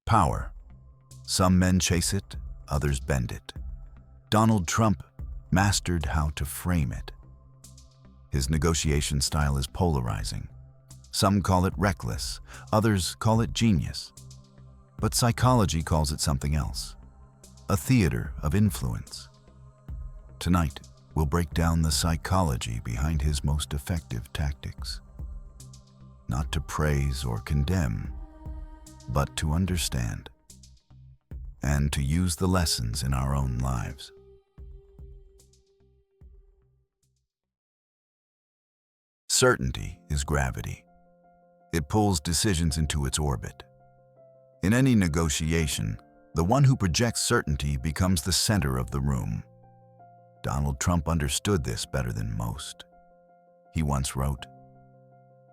Power. Some men chase it, others bend it. Donald Trump mastered how to frame it. His negotiation style is polarizing. Some call it reckless, others call it genius. But psychology calls it something else. A theater of influence. Tonight, we'll break down the psychology behind his most effective tactics. Not to praise or condemn, but to understand. And to use the lessons in our own lives. Certainty is gravity. It pulls decisions into its orbit. In any negotiation, the one who projects certainty becomes the center of the room. Donald Trump understood this better than most. He once wrote,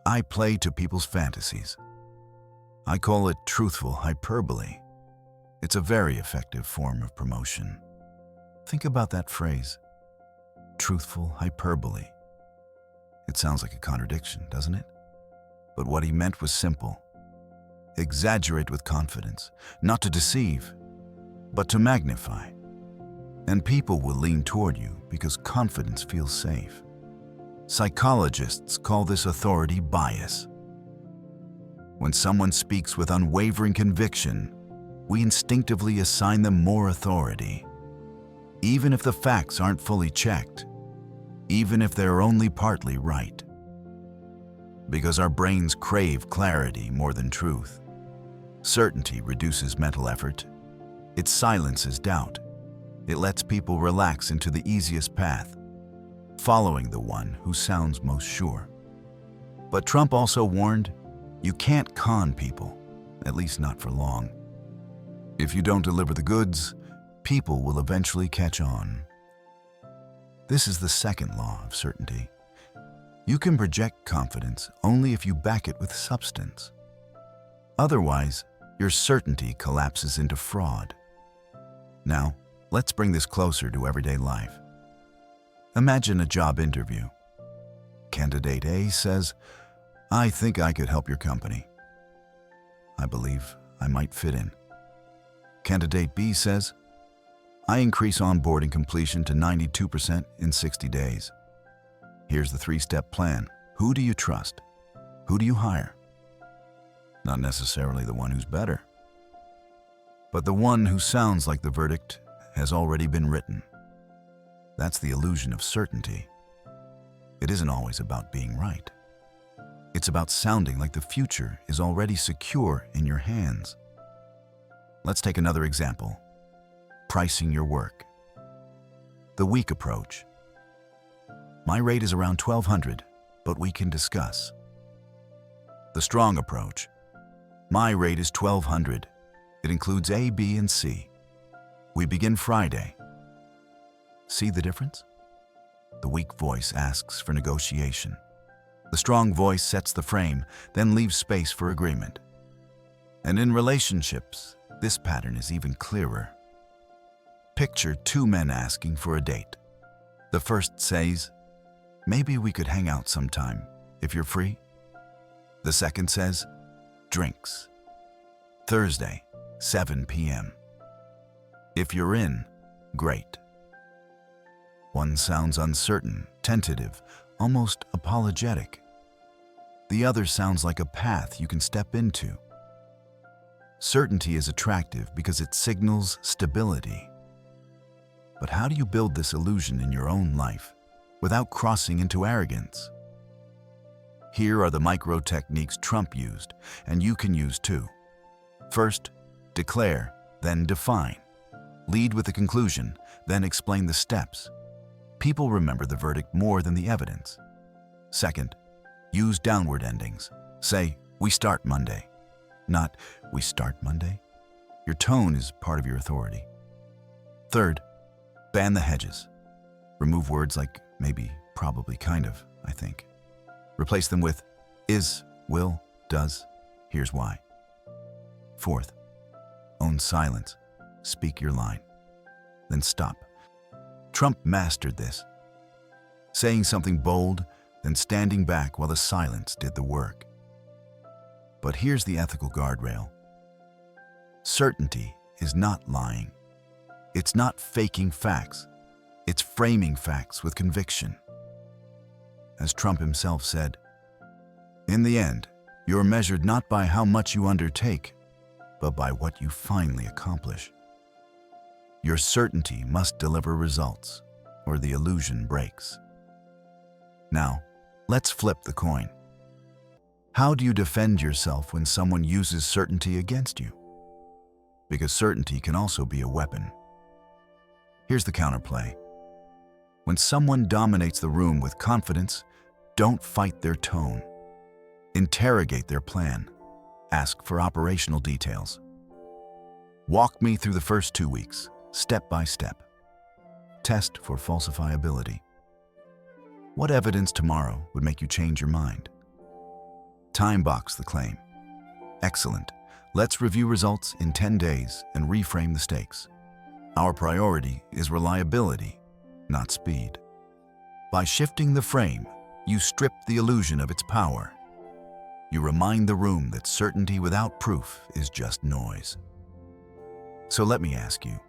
"I play to people's fantasies. I call it truthful hyperbole. It's a very effective form of promotion." Think about that phrase, truthful hyperbole. It sounds like a contradiction, doesn't it? But what he meant was simple. Exaggerate with confidence, not to deceive, but to magnify. And people will lean toward you because confidence feels safe. Psychologists call this authority bias. When someone speaks with unwavering conviction, we instinctively assign them more authority, even if the facts aren't fully checked, even if they're only partly right. Because our brains crave clarity more than truth. Certainty reduces mental effort. It silences doubt. It lets people relax into the easiest path, following the one who sounds most sure. But Trump also warned, you can't con people, at least not for long. If you don't deliver the goods, people will eventually catch on. This is the second law of certainty. You can project confidence only if you back it with substance. Otherwise, your certainty collapses into fraud. Now, let's bring this closer to everyday life. Imagine a job interview. Candidate A says, "I think I could help your company. I believe I might fit in." Candidate B says, "I increase onboarding completion to 92% in 60 days. Here's the 3-step plan. Who do you trust? Who do you hire?" Not necessarily the one who's better, but the one who sounds like the verdict has already been written. That's the illusion of certainty. It isn't always about being right. It's about sounding like the future is already secure in your hands. Let's take another example. Pricing your work. The weak approach. My rate is around $1,200, but we can discuss. The strong approach. My rate is $1,200. It includes A, B, and C. We begin Friday. See the difference? The weak voice asks for negotiation. The strong voice sets the frame, then leaves space for agreement. And in relationships, this pattern is even clearer. Picture 2 men asking for a date. The first says, "Maybe we could hang out sometime, if you're free." The second says, "Drinks. Thursday, 7 p.m. If you're in, great." One sounds uncertain, tentative, almost apologetic. The other sounds like a path you can step into. Certainty is attractive because it signals stability. But how do you build this illusion in your own life without crossing into arrogance? Here are the micro techniques Trump used, and you can use too. First, declare, then define. Lead with the conclusion, then explain the steps. People remember the verdict more than the evidence. Second, use downward endings. Say, "We start Monday," not "We start Monday." Your tone is part of your authority. Third, ban the hedges. Remove words like maybe, probably, kind of, I think. Replace them with is, will, does, here's why. Fourth, own silence. Speak your line. Then stop. Trump mastered this. Saying something bold, then standing back while the silence did the work. But here's the ethical guardrail. Certainty is not lying. It's not faking facts. It's framing facts with conviction. As Trump himself said, "In the end, you're measured not by how much you undertake, but by what you finally accomplish." Your certainty must deliver results, or the illusion breaks. Now, let's flip the coin. How do you defend yourself when someone uses certainty against you? Because certainty can also be a weapon. Here's the counterplay. When someone dominates the room with confidence, don't fight their tone. Interrogate their plan. Ask for operational details. Walk me through the first 2 weeks, step by step. Test for falsifiability. What evidence tomorrow would make you change your mind? Time box the claim. Excellent. Let's review results in 10 days and reframe the stakes. Our priority is reliability, not speed. By shifting the frame, you strip the illusion of its power. You remind the room that certainty without proof is just noise. So let me ask you,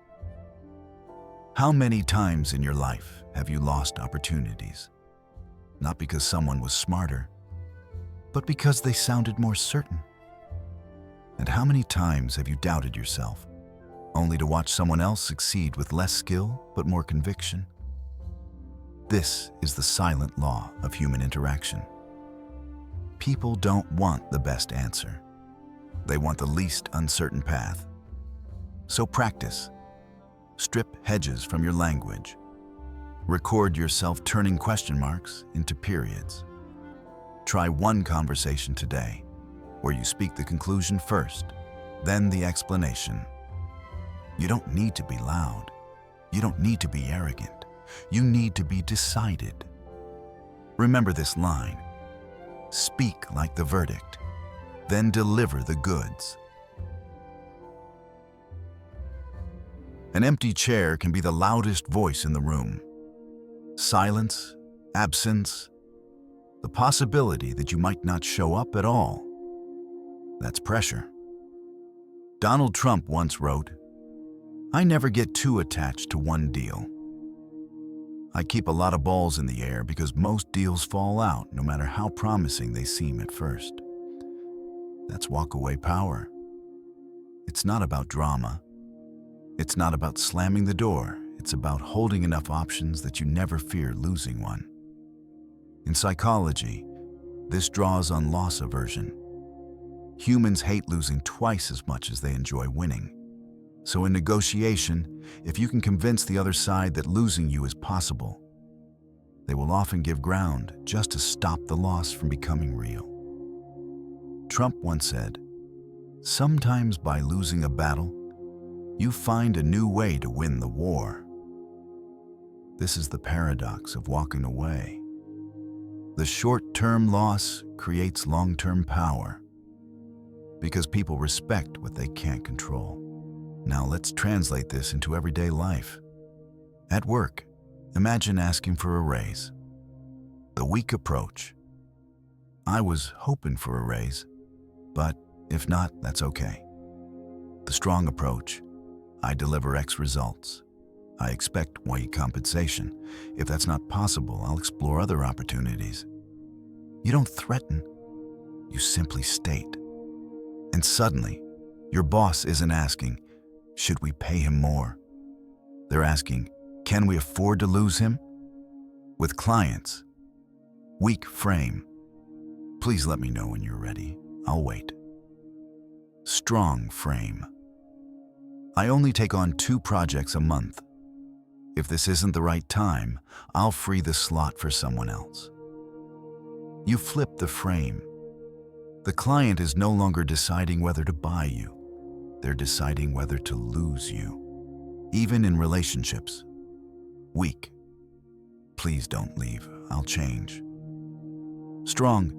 how many times in your life have you lost opportunities? Not because someone was smarter, but because they sounded more certain. And how many times have you doubted yourself, only to watch someone else succeed with less skill but more conviction? This is the silent law of human interaction. People don't want the best answer. They want the least uncertain path. So practice. Strip hedges from your language. Record yourself turning question marks into periods. Try one conversation today where you speak the conclusion first, then the explanation. You don't need to be loud. You don't need to be arrogant. You need to be decided. Remember this line: speak like the verdict, then deliver the goods. An empty chair can be the loudest voice in the room. Silence, absence, the possibility that you might not show up at all. That's pressure. Donald Trump once wrote, "I never get too attached to one deal. I keep a lot of balls in the air because most deals fall out no matter how promising they seem at first." That's walk-away power. It's not about drama. It's not about slamming the door. It's about holding enough options that you never fear losing one. In psychology, this draws on loss aversion. Humans hate losing twice as much as they enjoy winning. So in negotiation, if you can convince the other side that losing you is possible, they will often give ground just to stop the loss from becoming real. Trump once said, "Sometimes by losing a battle, you find a new way to win the war." This is the paradox of walking away. The short-term loss creates long-term power because people respect what they can't control. Now let's translate this into everyday life. At work, imagine asking for a raise. The weak approach: "I was hoping for a raise, but if not, that's okay." The strong approach: "I deliver X results. I expect Y compensation. If that's not possible, I'll explore other opportunities." You don't threaten, you simply state. And suddenly, your boss isn't asking, "Should we pay him more?" They're asking, "Can we afford to lose him?" With clients, weak frame: "Please let me know when you're ready. I'll wait." Strong frame: "I only take on 2 projects a month. If this isn't the right time, I'll free the slot for someone else." You flip the frame. The client is no longer deciding whether to buy you. They're deciding whether to lose you. Even in relationships. Weak: "Please don't leave. I'll change." Strong: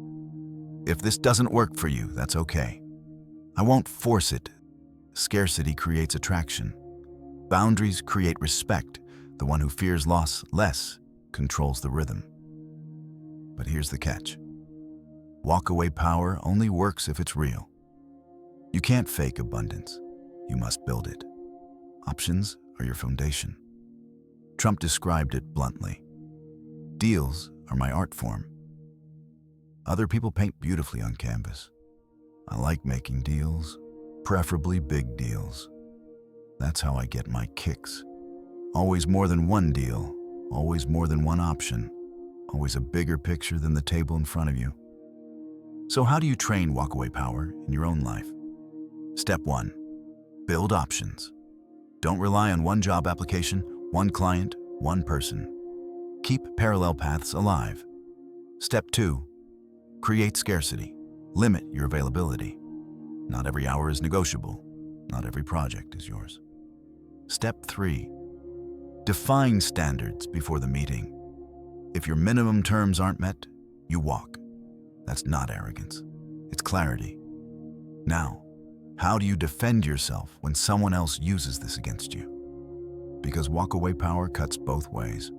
"If this doesn't work for you, that's okay. I won't force it." Scarcity creates attraction. Boundaries create respect. The one who fears loss less controls the rhythm. But here's the catch. Walk-away power only works if it's real. You can't fake abundance. you must build it. Options are your foundation. Trump described it bluntly. Deals are my art form. Other people paint beautifully on canvas. I like making deals, preferably big deals. That's how I get my kicks. Always more than one deal, always more than one option, always a bigger picture than the table in front of you. So how do you train walkaway power in your own life? Step 1. Build options. Don't rely on one job application, one client, one person. Keep parallel paths alive. Step 2. Create scarcity. Limit your availability. Not every hour is negotiable. Not every project is yours. Step 3. Define standards before the meeting. If your minimum terms aren't met, you walk. That's not arrogance. It's clarity. Now, how do you defend yourself when someone else uses this against you? Because walkaway power cuts both ways.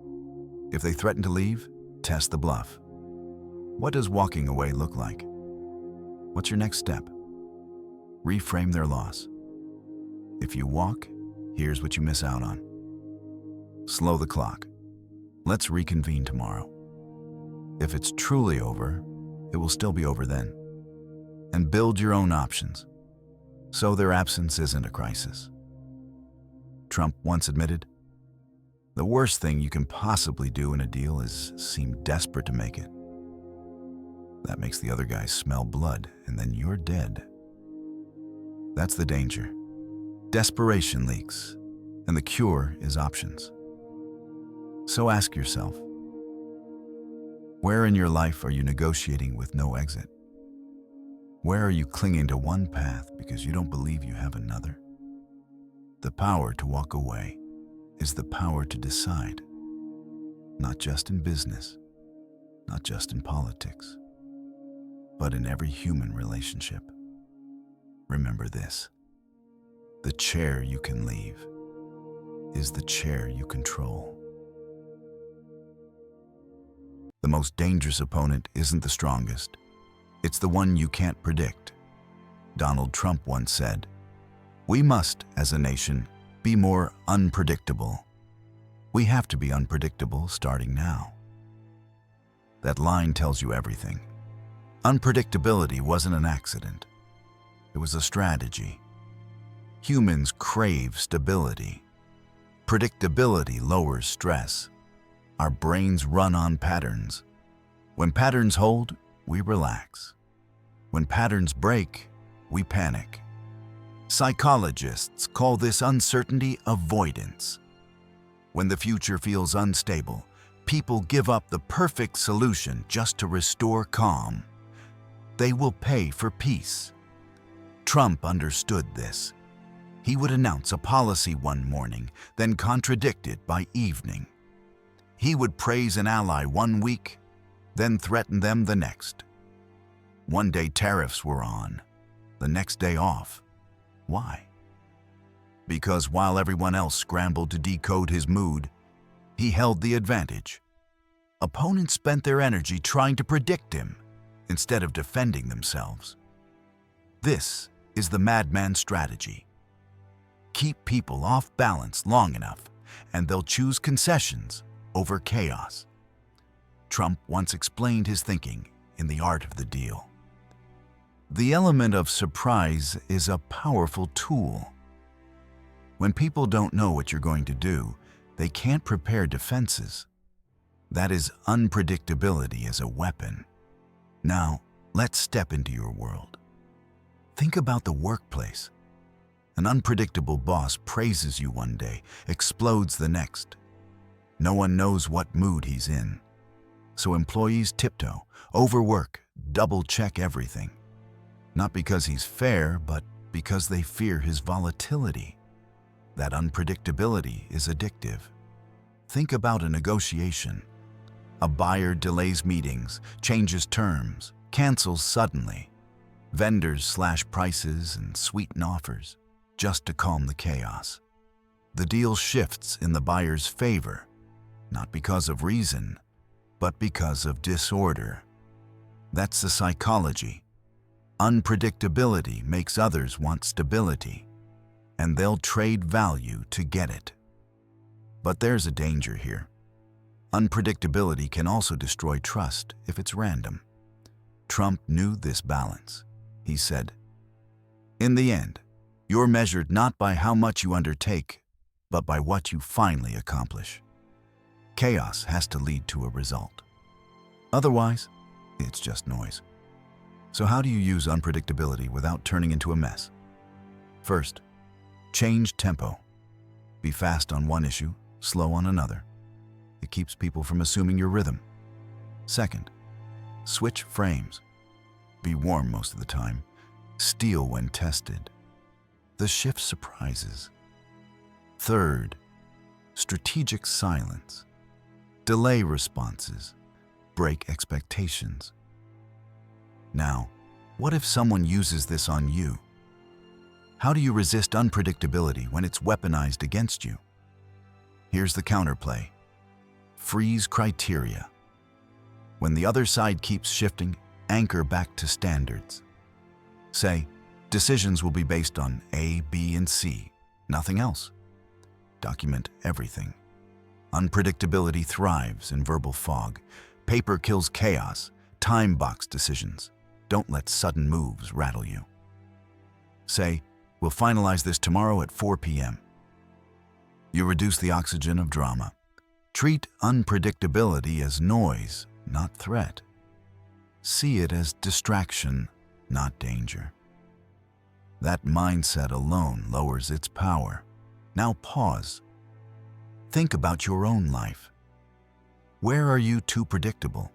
If they threaten to leave, test the bluff. What does walking away look like? What's your next step? Reframe their loss. If you walk, here's what you miss out on. Slow the clock. Let's reconvene tomorrow. If it's truly over, it will still be over then. And build your own options, so their absence isn't a crisis. Trump once admitted, "The worst thing you can possibly do in a deal is seem desperate to make it. That makes the other guy smell blood, and then you're dead." That's the danger. Desperation leaks, and the cure is options. So ask yourself, where in your life are you negotiating with no exit? Where are you clinging to one path because you don't believe you have another? The power to walk away is the power to decide, not just in business, not just in politics, but in every human relationship. Remember this: the chair you can leave is the chair you control. The most dangerous opponent isn't the strongest. It's the one you can't predict. Donald Trump once said, "We must, as a nation, be more unpredictable." We have to be unpredictable starting now. That line tells you everything. Unpredictability wasn't an accident. It was a strategy. Humans crave stability. Predictability lowers stress. Our brains run on patterns. When patterns hold, we relax. When patterns break, we panic. Psychologists call this uncertainty avoidance. When the future feels unstable, people give up the perfect solution just to restore calm. They will pay for peace. Trump understood this. He would announce a policy one morning, then contradict it by evening. He would praise an ally one week, then threaten them the next. One day tariffs were on, the next day off. Why? Because while everyone else scrambled to decode his mood, he held the advantage. Opponents spent their energy trying to predict him instead of defending themselves. This is the madman strategy. Keep people off balance long enough, and they'll choose concessions over chaos. Trump once explained his thinking in The Art of the Deal. The element of surprise is a powerful tool. When people don't know what you're going to do, they can't prepare defenses. That is unpredictability as a weapon. Now, let's step into your world. Think about the workplace. An unpredictable boss praises you one day, explodes the next. No one knows what mood he's in. So employees tiptoe, overwork, double-check everything. Not because he's fair, but because they fear his volatility. That unpredictability is addictive. Think about a negotiation. A buyer delays meetings, changes terms, cancels suddenly. Vendors slash prices and sweeten offers just to calm the chaos. The deal shifts in the buyer's favor, not because of reason, but because of disorder. That's the psychology. Unpredictability makes others want stability. and they'll trade value to get it. But there's a danger here. Unpredictability can also destroy trust if it's random. Trump knew this balance. He said, "In the end, you're measured not by how much you undertake, but by what you finally accomplish." Chaos has to lead to a result. Otherwise, it's just noise. So how do you use unpredictability without turning into a mess? First, change tempo. Be fast on one issue, slow on another. It keeps people from assuming your rhythm. Second, switch frames. Be warm most of the time, steel when tested. The shift surprises. Third, strategic silence. Delay responses. Break expectations. Now, what if someone uses this on you? How do you resist unpredictability when it's weaponized against you? Here's the counterplay. Freeze criteria. When the other side keeps shifting, anchor back to standards. Say, decisions will be based on A, B, and C, nothing else. Document everything. Unpredictability thrives in verbal fog. Paper kills chaos. Time box decisions. Don't let sudden moves rattle you. Say, we'll finalize this tomorrow at 4 p.m. You reduce the oxygen of drama. Treat unpredictability as noise, not threat. See it as distraction, not danger. That mindset alone lowers its power. Now pause. Think about your own life. Where are you too predictable?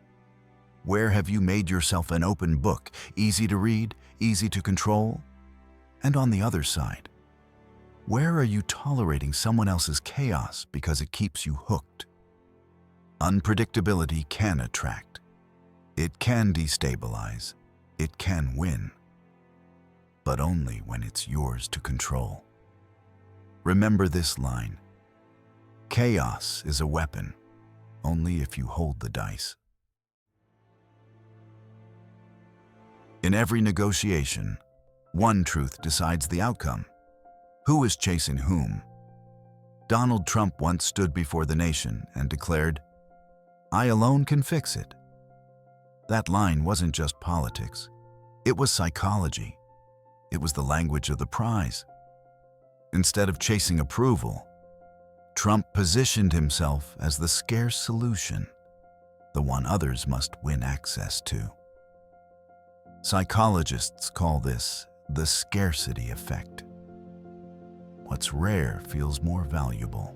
Where have you made yourself an open book, easy to read, easy to control? And on the other side, where are you tolerating someone else's chaos because it keeps you hooked? Unpredictability can attract. It can destabilize. It can win. But only when it's yours to control. Remember this line. Chaos is a weapon, only if you hold the dice. In every negotiation, one truth decides the outcome. Who is chasing whom? Donald Trump once stood before the nation and declared, "I alone can fix it." That line wasn't just politics. It was psychology. It was the language of the prize. Instead of chasing approval, Trump positioned himself as the scarce solution, the one others must win access to. Psychologists call this the scarcity effect. What's rare feels more valuable.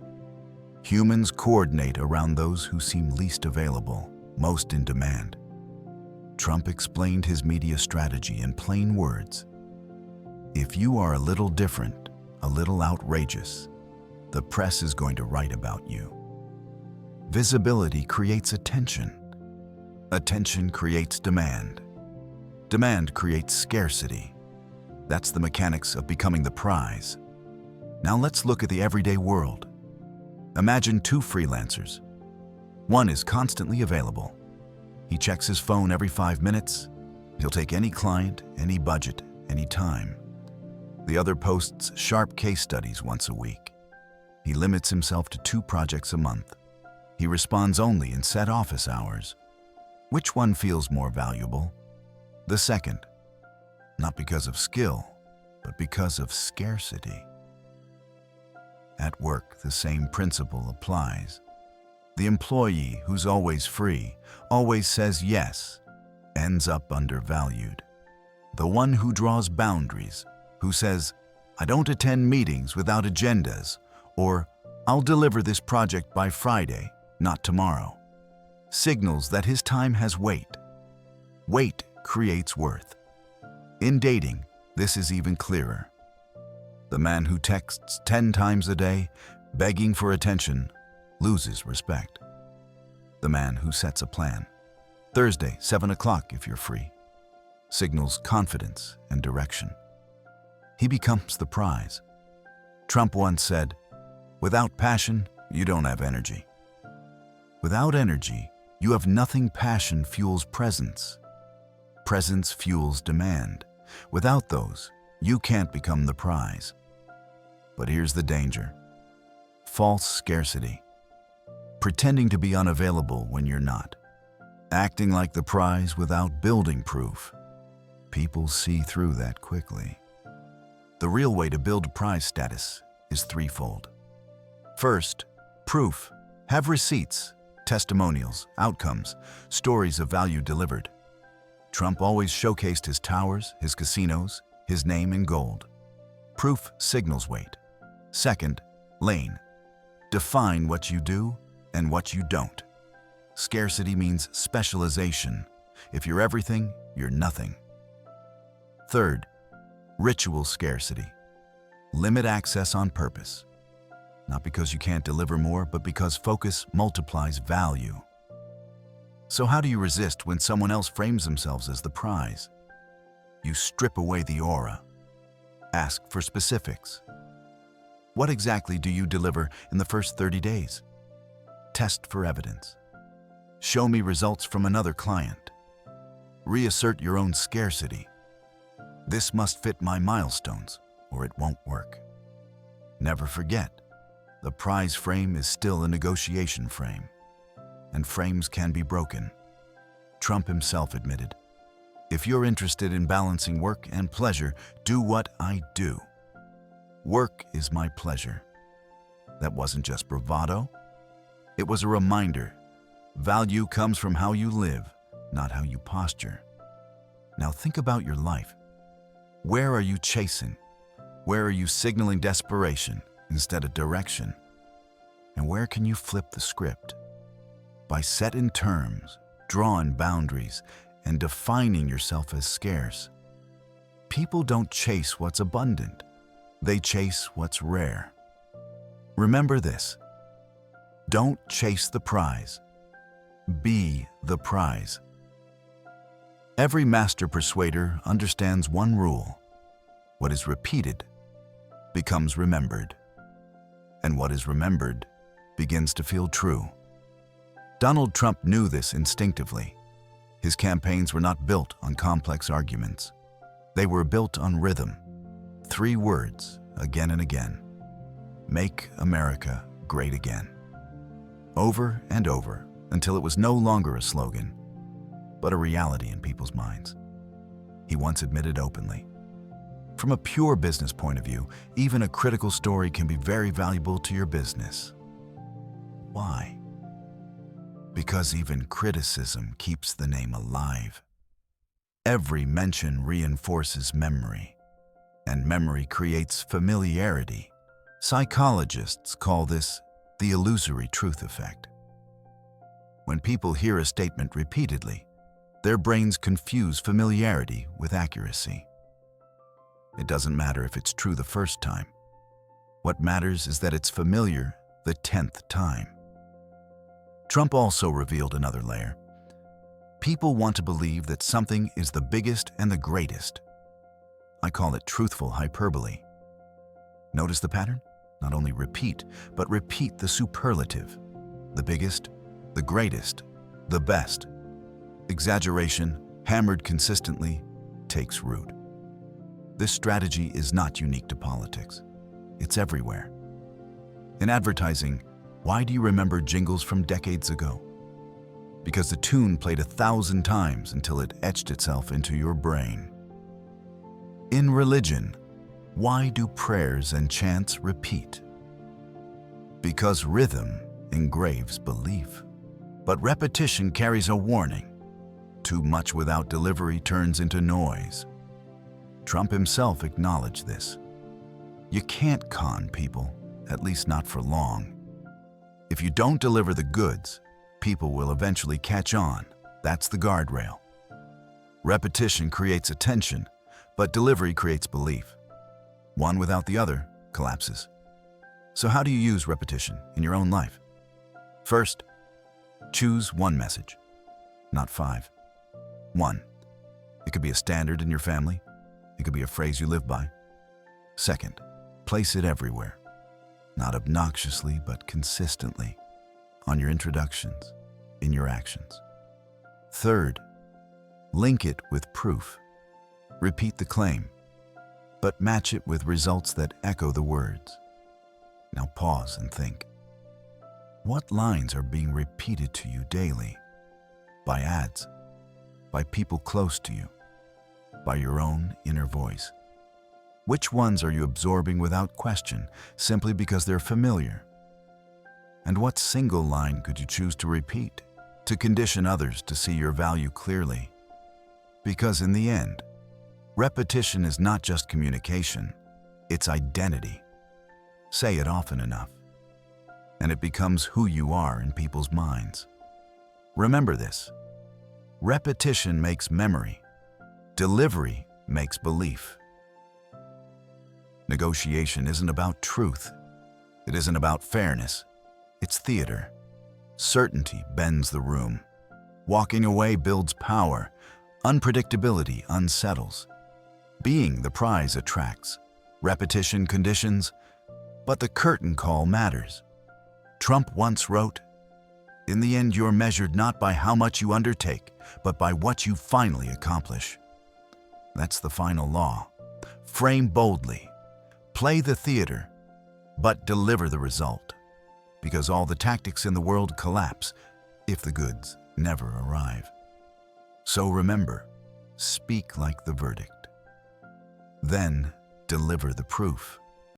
Humans coordinate around those who seem least available, most in demand. Trump explained his media strategy in plain words. If you are a little different, a little outrageous, the press is going to write about you. Visibility creates attention. Attention creates demand. Demand creates scarcity. That's the mechanics of becoming the prize. Now let's look at the everyday world. Imagine two freelancers. One is constantly available. He checks his phone every 5 minutes. He'll take any client, any budget, any time. The other posts sharp case studies once a week. He limits himself to 2 projects a month. He responds only in set office hours. Which one feels more valuable? The second. Not because of skill, but because of scarcity. At work, the same principle applies. The employee who's always free, always says yes, ends up undervalued. The one who draws boundaries, who says, "I don't attend meetings without agendas," or "I'll deliver this project by Friday, not tomorrow," signals that his time has weight. Weight creates worth. In dating, this is even clearer. The man who texts 10 times a day, begging for attention, loses respect. The man who sets a plan, Thursday, 7 o'clock if you're free, signals confidence and direction. He becomes the prize. Trump once said, "Without passion, you don't have energy. Without energy, you have nothing. Passion fuels presence. Presence fuels demand. Without those, you can't become the prize." But here's the danger. False scarcity. Pretending to be unavailable when you're not. Acting like the prize without building proof. People see through that quickly. The real way to build prize status is threefold. First, proof. Have receipts, testimonials, outcomes, stories of value delivered. Trump always showcased his towers, his casinos, his name in gold. Proof signals weight. Second, lane. Define what you do and what you don't. Scarcity means specialization. If you're everything, you're nothing. Third, ritual scarcity. Limit access on purpose. Not because you can't deliver more, but because focus multiplies value. So how do you resist when someone else frames themselves as the prize? You strip away the aura. Ask for specifics. What exactly do you deliver in the first 30 days? Test for evidence. Show me results from another client. Reassert your own scarcity. This must fit my milestones, or it won't work. Never forget, the prize frame is still a negotiation frame, and frames can be broken. Trump himself admitted, "If you're interested in balancing work and pleasure, do what I do. Work is my pleasure." That wasn't just bravado. It was a reminder. Value comes from how you live, not how you posture. Now think about your life. Where are you chasing? Where are you signaling desperation instead of direction? And where can you flip the script? By setting terms, drawing boundaries, and defining yourself as scarce. People don't chase what's abundant. They chase what's rare. Remember this. Don't chase the prize. Be the prize. Every master persuader understands one rule. What is repeated becomes remembered. And what is remembered begins to feel true. Donald Trump knew this instinctively. His campaigns were not built on complex arguments. They were built on rhythm. 3 words, again and again. Make America great again. Over and over, until it was no longer a slogan, but a reality in people's minds. He once admitted openly, "From a pure business point of view, even a critical story can be very valuable to your business." Why? Because even criticism keeps the name alive. Every mention reinforces memory, and memory creates familiarity. Psychologists call this the illusory truth effect. When people hear a statement repeatedly, their brains confuse familiarity with accuracy. It doesn't matter if it's true the first time. What matters is that it's familiar the 10th time. Trump also revealed another layer. People want to believe that something is the biggest and the greatest. I call it truthful hyperbole. Notice the pattern? Not only repeat, but repeat the superlative. The biggest, the greatest, the best. Exaggeration, hammered consistently, takes root. This strategy is not unique to politics. It's everywhere. In advertising, why do you remember jingles from decades ago? Because the tune played 1,000 times until it etched itself into your brain. In religion, why do prayers and chants repeat? Because rhythm engraves belief. But repetition carries a warning. Too much without delivery turns into noise. Trump himself acknowledged this. You can't con people, at least not for long. If you don't deliver the goods, people will eventually catch on. That's the guardrail. Repetition creates attention, but delivery creates belief. One without the other collapses. So how do you use repetition in your own life? First, choose one message, not 5. 1. It could be a standard in your family. It could be a phrase you live by. Second, place it everywhere. Not obnoxiously, but consistently. On your introductions, in your actions. Third, link it with proof. Repeat the claim, but match it with results that echo the words. Now pause and think. What lines are being repeated to you daily? By ads? By people close to you? By your own inner voice? Which ones are you absorbing without question, simply because they're familiar? And what single line could you choose to repeat, to condition others to see your value clearly? Because in the end, repetition is not just communication, it's identity. Say it often enough, and it becomes who you are in people's minds. Remember this: repetition makes memory, delivery makes belief. Negotiation isn't about truth. It isn't about fairness. It's theater. Certainty bends the room. Walking away builds power. Unpredictability unsettles. Being the prize attracts. Repetition conditions. But the curtain call matters. Trump once wrote, "In the end, you're measured not by how much you undertake, but by what you finally accomplish." That's the final law. Frame boldly. Play the theater, but deliver the result. Because all the tactics in the world collapse if the goods never arrive. So remember, speak like the verdict. Then deliver the proof.